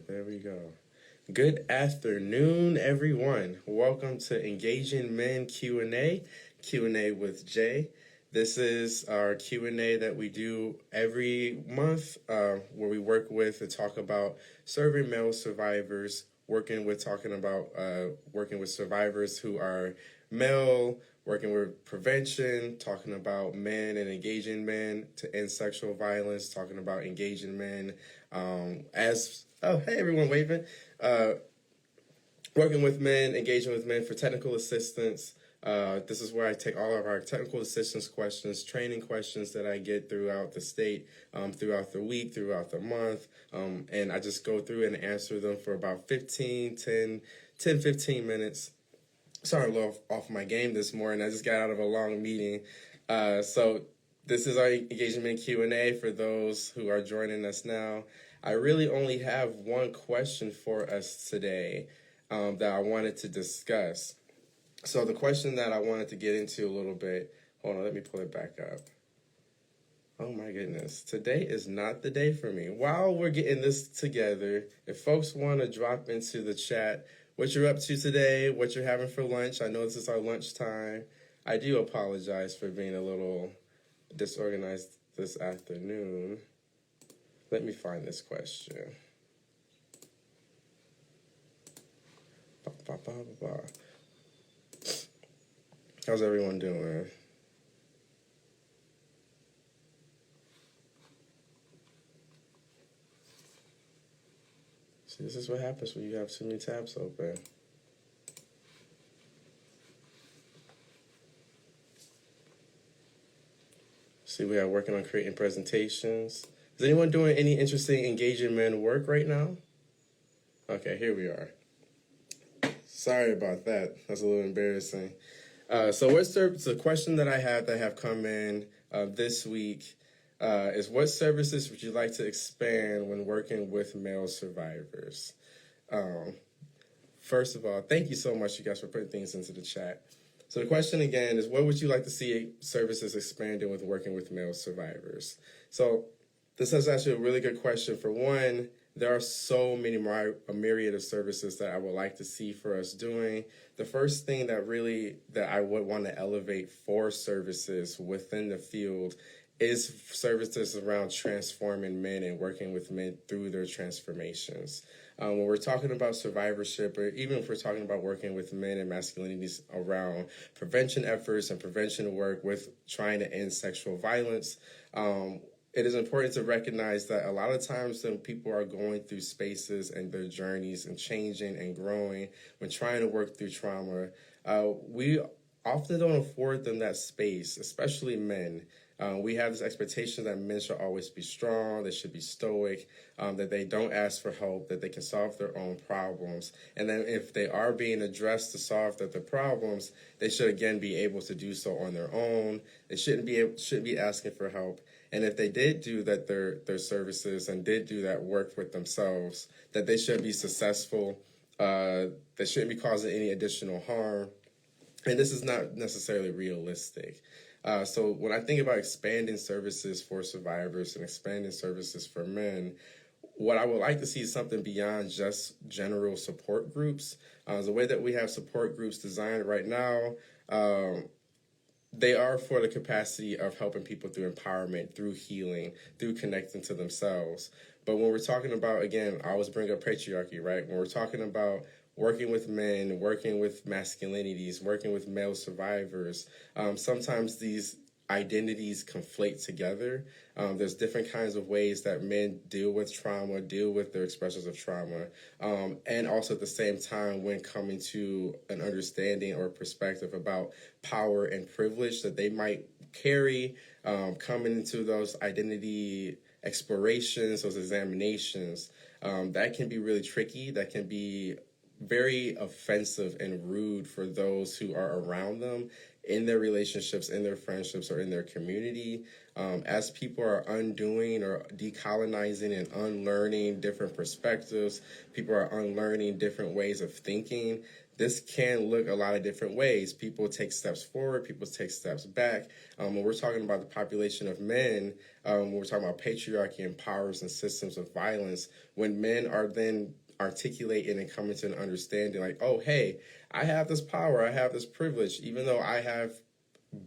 there we go. Good afternoon, everyone. Welcome to Engaging Men Q&A, Q&A with Jay. This is our Q&A that we do every month where we work with and talk about serving male survivors, working with survivors who are male, working with prevention, talking about men and engaging men to end sexual violence, talking about engaging men hey everyone waving, working with men, engaging with men for technical assistance. This is where I take all of our technical assistance questions, training questions that I get throughout the state, throughout the week, throughout the month, and I just go through and answer them for about 15 minutes. Sorry, a little off my game this morning. I just got out of a long meeting. So this is our engagement Q&A for those who are joining us now. I really only have one question for us today that I wanted to discuss. So the question that I wanted to get into a little bit, hold on, let me pull it back up. Oh my goodness, today is not the day for me. While we're getting this together, if folks want to drop into the chat what you're up to today, what you're having for lunch. I know this is our lunch time. I do apologize for being a little disorganized this afternoon. Let me find this question. How's everyone doing? See, this is what happens when you have too many tabs open. See, we are working on creating presentations. Is anyone doing any interesting engaging men work right now? Okay, here we are. Sorry about that. That's a little embarrassing. So the question that I have come in this week is what services would you like to expand when working with male survivors? First of all, thank you so much, you guys, for putting things into the chat. So the question again is, what would you like to see services expanding with working with male survivors? So this is actually a really good question. For one, there are so many a myriad of services that I would like to see for us doing. The first thing that I would want to elevate for services within the field is services around transforming men and working with men through their transformations. When we're talking about survivorship, or even if we're talking about working with men and masculinities around prevention efforts and prevention work with trying to end sexual violence, it is important to recognize that a lot of times when people are going through spaces and their journeys and changing and growing, when trying to work through trauma, we often don't afford them that space, especially men. We have this expectation that men should always be strong, they should be stoic, that they don't ask for help, that they can solve their own problems. And then if they are being addressed to solve their problems, they should again be able to do so on their own. They shouldn't be asking for help. And if they did do that, their services and did do that work with themselves, that they should be successful. They shouldn't be causing any additional harm. And this is not necessarily realistic. So when I think about expanding services for survivors and expanding services for men, what I would like to see is something beyond just general support groups. The way that we have support groups designed right now, they are for the capacity of helping people through empowerment, through healing, through connecting to themselves. But when we're talking about, again, I always bring up patriarchy, right? When we're talking about working with men, working with masculinities, working with male survivors, sometimes these identities conflate together. There's different kinds of ways that men deal with trauma, deal with their expressions of trauma, and also at the same time when coming to an understanding or perspective about power and privilege that they might carry, coming into those identity explorations, those examinations, that can be really tricky. That can be very offensive and rude for those who are around them in their relationships, in their friendships, or in their community. As people are undoing or decolonizing and unlearning different perspectives, people are unlearning different ways of thinking, this can look a lot of different ways. People take steps forward, people take steps back. When we're talking about the population of men, when we're talking about patriarchy and powers and systems of violence, when men are then articulating and coming to an understanding like, oh, hey, I have this power, I have this privilege, even though I have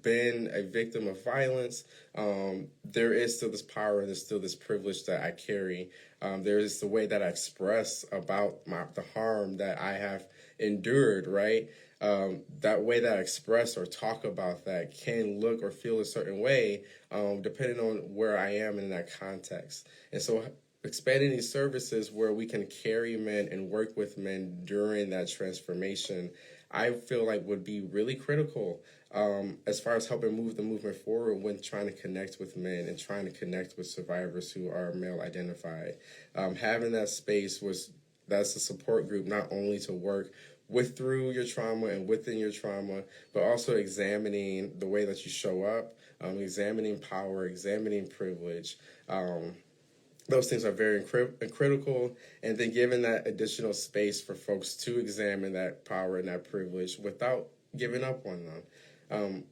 been a victim of violence, there is still this power and there's still this privilege that I carry. There is the way that I express about the harm that I have endured, right? That way that I express or talk about that can look or feel a certain way, depending on where I am in that context. And so expanding these services where we can carry men and work with men during that transformation, I feel like would be really critical as far as helping move the movement forward when trying to connect with men and trying to connect with survivors who are male identified. Having that space that's a support group, not only to work through your trauma and within your trauma, but also examining the way that you show up, examining power, examining privilege. Those things are very critical, and then giving that additional space for folks to examine that power and that privilege without giving up on them.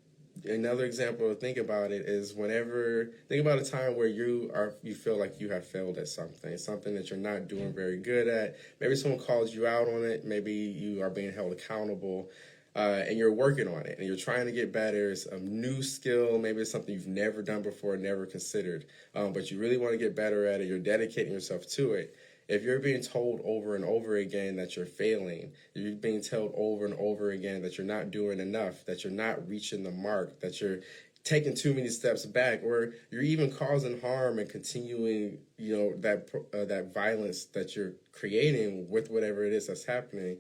Another example to think about it is think about a time where you feel like you have failed at something that you're not doing very good at. Maybe someone calls you out on it. Maybe you are being held accountable. And you're working on it and you're trying to get better. It's a new skill. Maybe it's something you've never done before, never considered, but you really want to get better at it. You're dedicating yourself to it. If you're being told over and over again that you're failing, if you're being told over and over again that you're not doing enough, that you're not reaching the mark, that you're taking too many steps back, or you're even causing harm and continuing, that violence that you're creating with whatever it is that's happening,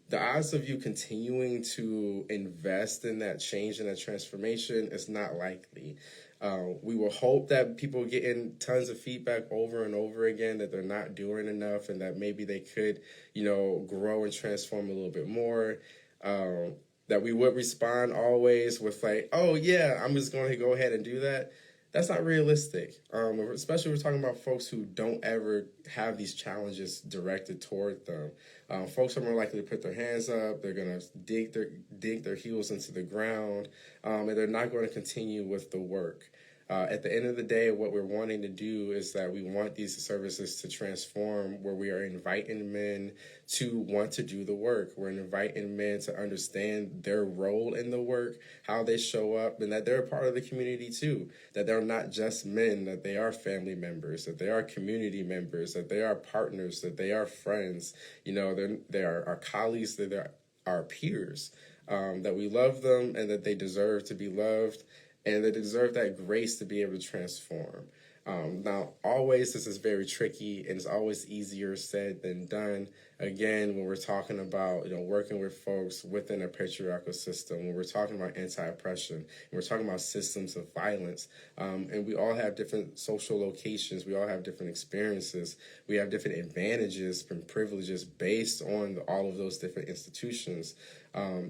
the odds of you continuing to invest in that change and that transformation is not likely. We will hope that people get in tons of feedback over and over again that they're not doing enough and that maybe they could, grow and transform a little bit more. That we would respond always with like, oh yeah, I'm just going to go ahead and do that. That's not realistic, especially we're talking about folks who don't ever have these challenges directed toward them. Folks are more likely to put their hands up. They're going to dig their heels into the ground, and they're not going to continue with the work. At the end of the day, what we're wanting to do is that we want these services to transform where we are inviting men to want to do the work. We're inviting men to understand their role in the work, how they show up, and that they're a part of the community too. That they're not just men, that they are family members, that they are community members, that they are partners, that they are friends. They are our colleagues, that they're our peers, that we love them and that they deserve to be loved. And they deserve that grace to be able to transform. Now, always this is very tricky, and it's always easier said than done. Again, when we're talking about working with folks within a patriarchal system, when we're talking about anti-oppression, and we're talking about systems of violence, and we all have different social locations, we all have different experiences, we have different advantages and privileges based on all of those different institutions.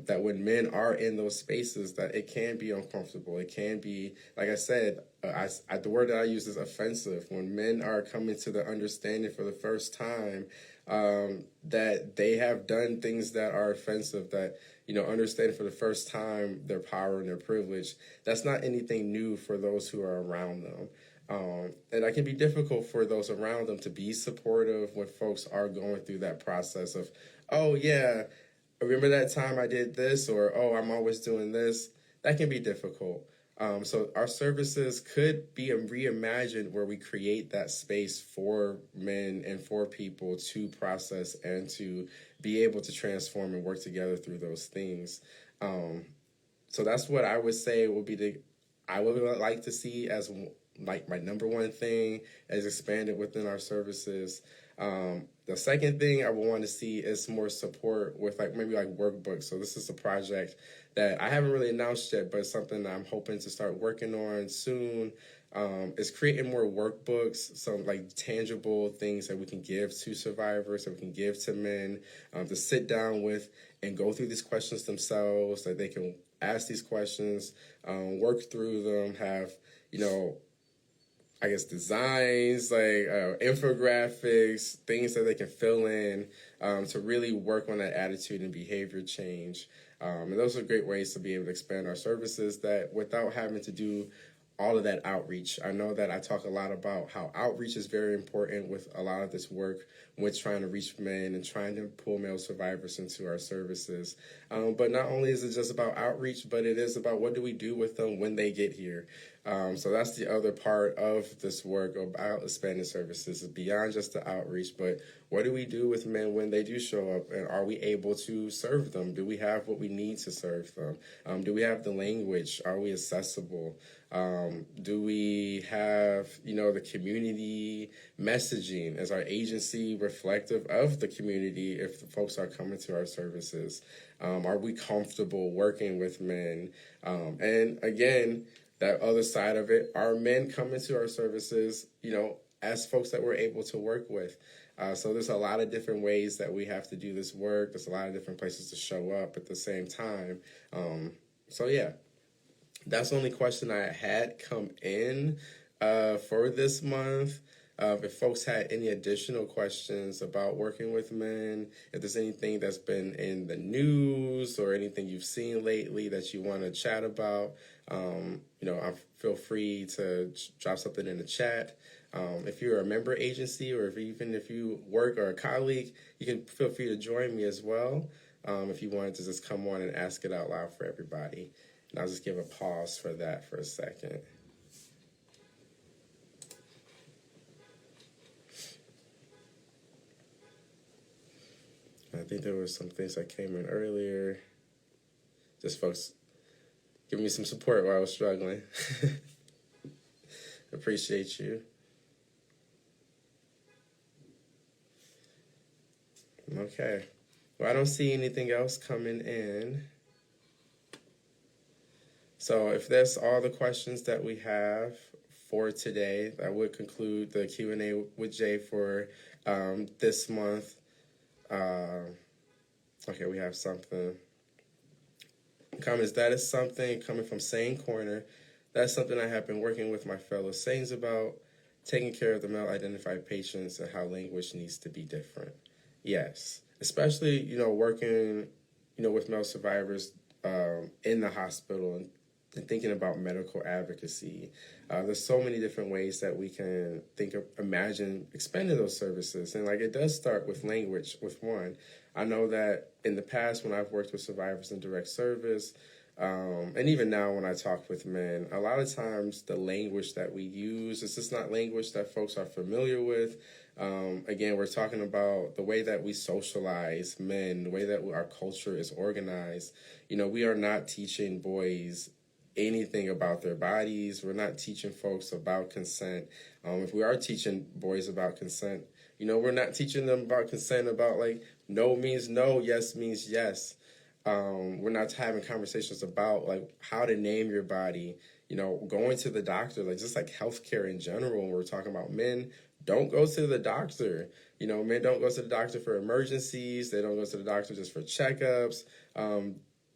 That when men are in those spaces, that it can be uncomfortable. It can be, like I said, the word that I use is offensive. When men are coming to the understanding for the first time that they have done things that are offensive, that, understanding for the first time their power and their privilege, that's not anything new for those who are around them. And that can be difficult for those around them to be supportive when folks are going through that process of, oh, yeah, remember that time I did this, or, oh, I'm always doing this. That can be difficult. So our services could be reimagined where we create that space for men and for people to process and to be able to transform and work together through those things. So that's what I would say I would like to see as like my number one thing as expanded within our services. The second thing I would want to see is more support with maybe workbooks. So this is a project that I haven't really announced yet, but something that I'm hoping to start working on soon. Is creating more workbooks, some tangible things that we can give to survivors, that we can give to men, to sit down with and go through these questions themselves, that they can ask these questions, work through them, have, I guess, designs, like infographics, things that they can fill in to really work on that attitude and behavior change. And those are great ways to be able to expand our services that without having to do all of that outreach. I know that I talk a lot about how outreach is very important with a lot of this work with trying to reach men and trying to pull male survivors into our services. But not only is it just about outreach, but it is about what do we do with them when they get here. So that's the other part of this work about expanding services, is beyond just the outreach, but what do we do with men when they do show up, and are we able to serve them? Do we have what we need to serve them? Do we have the language? Are we accessible? Do we have, the community messaging? Is our agency reflective of the community if the folks are coming to our services? Are we comfortable working with men? And again, that other side of it, are men coming to our services, as folks that we're able to work with? So there's a lot of different ways that we have to do this work. There's a lot of different places to show up at the same time. So yeah, that's the only question I had come in for this month. If folks had any additional questions about working with men, if there's anything that's been in the news or anything you've seen lately that you want to chat about, feel free to drop something in the chat. If you're a member agency or if you work or a colleague, you can feel free to join me as well if you wanted to just come on and ask it out loud for everybody. And I'll just give a pause for that for a second. I think there were some things that came in earlier. Just folks giving me some support while I was struggling. Appreciate you. Okay. Well, I don't see anything else coming in. So if that's all the questions that we have for today, that would conclude the Q&A with Jay for this month. Okay, we have something. Comments, that is something coming from Sane Corner. That's something I have been working with my fellow Sanes about, taking care of the male-identified patients and how language needs to be different. Yes, especially, working, with male survivors in the hospital and thinking about medical advocacy. There's so many different ways that we can imagine expanding those services. And it does start with language with one. I know that in the past when I've worked with survivors in direct service, and even now when I talk with men, a lot of times the language that we use is just not language that folks are familiar with. Again, we're talking about the way that we socialize men, the way that our culture is organized. We are not teaching boys anything about their bodies. We're not teaching folks about consent. If we are teaching boys about consent, we're not teaching them about consent about no means no, yes means yes. We're not having conversations about how to name your body, going to the doctor, just healthcare in general. When we're talking about men, don't go to the doctor. Men don't go to the doctor for emergencies. They don't go to the doctor just for checkups.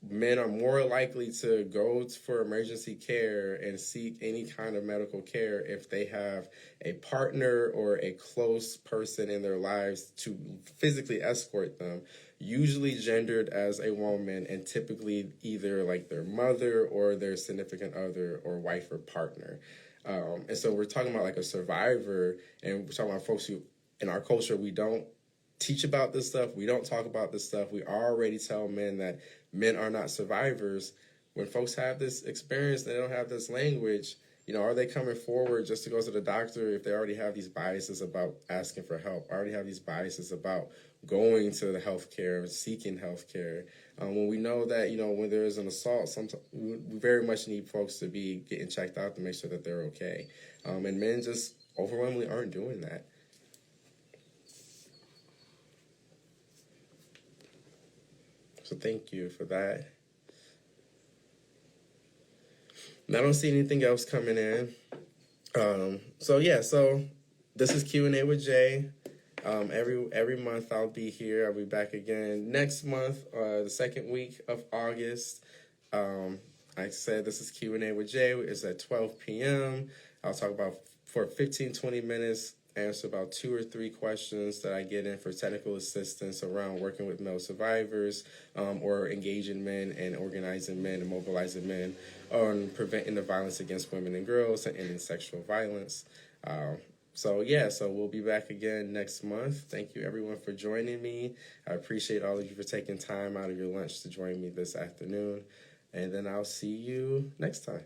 Men are more likely to go for emergency care and seek any kind of medical care if they have a partner or a close person in their lives to physically escort them, usually gendered as a woman and typically either their mother or their significant other or wife or partner. And so we're talking about a survivor, and we're talking about folks who in our culture, we don't teach about this stuff. We don't talk about this stuff. We already tell men that men are not survivors. When folks have this experience, they don't have this language, are they coming forward just to go to the doctor if they already have these biases about asking for help, already have these biases about going to the healthcare, seeking healthcare? When we know that, when there is an assault, sometimes we very much need folks to be getting checked out to make sure that they're okay. And men just overwhelmingly aren't doing that. So thank you for that. And I don't see anything else coming in. So this is Q&A with Jay. Every month I'll be here. I'll be back again next month, the second week of August. Like I said, this is Q&A with Jay. It's at 12 p.m. I'll talk about for 15, 20 minutes, answer about 2 or 3 questions that I get in for technical assistance around working with male survivors, or engaging men and organizing men and mobilizing men on preventing the violence against women and girls and ending sexual violence. So we'll be back again next month. Thank you everyone for joining me. I appreciate all of you for taking time out of your lunch to join me this afternoon. And then I'll see you next time.